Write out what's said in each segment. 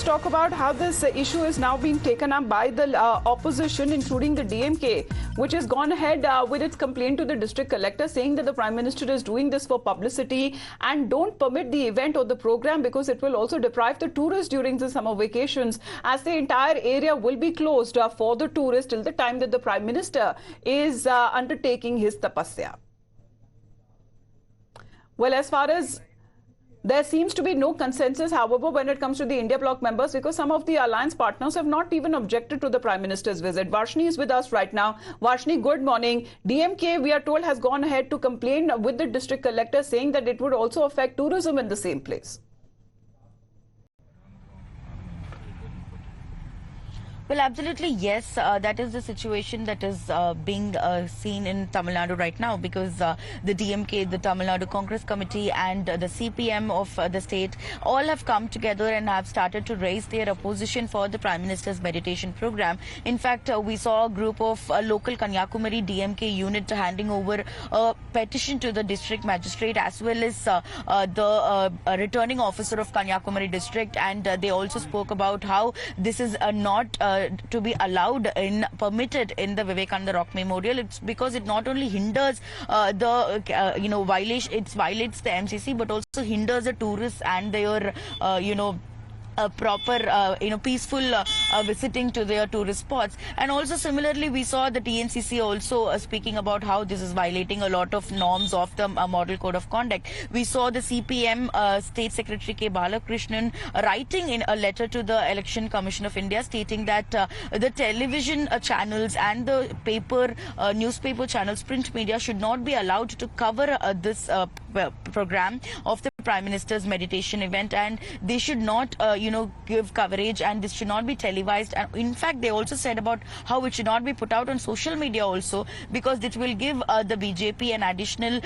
let's talk about how this issue is now being taken up by the opposition, including the DMK, which has gone ahead with its complaint to the district collector, saying that the Prime Minister is doing this for publicity and don't permit the event or the program because it will also deprive the tourists during the summer vacations, as the entire area will be closed for the tourists till the time that the Prime Minister is undertaking his tapasya. Well, as far as there seems to be no consensus, however, when it comes to the India Bloc members, because some of the alliance partners have not even objected to the Prime Minister's visit. Varshini is with us right now. Varshini, good morning. DMK, we are told, has gone ahead to complain with the district collector, saying that it would also affect tourism in the same place. Well, absolutely, yes. That is the situation that is being seen in Tamil Nadu right now, because the DMK, the Tamil Nadu Congress Committee and the CPM of the state all have come together and have started to raise their opposition for the Prime Minister's meditation program. In fact, we saw a group of local Kanyakumari DMK unit handing over a petition to the district magistrate as well as the returning officer of Kanyakumari district, and they also spoke about how this is not to be allowed in permitted in the Vivekananda Rock Memorial. It's because it not only hinders the violation, it violates the MCC, but also hinders the tourists and their proper peaceful visiting to their tourist spots. And also similarly, we saw the TNCC also speaking about how this is violating a lot of norms of the model code of conduct. We saw the CPM State Secretary K. Balakrishnan writing in a letter to the Election Commission of India, stating that the television channels and the newspaper channels, print media, should not be allowed to cover this program of the Prime Minister's meditation event, and they should not give coverage, and this should not be televised. And in fact, they also said about how it should not be put out on social media also, because it will give the BJP an additional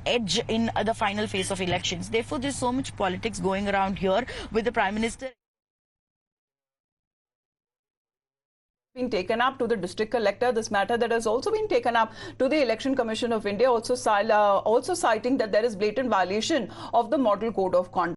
edge in the final phase of elections. Therefore, there's so much politics going around here with the Prime Minister been taken up to the district collector. This matter that has also been taken up to the Election Commission of India, also citing that there is blatant violation of the Model Code of Conduct.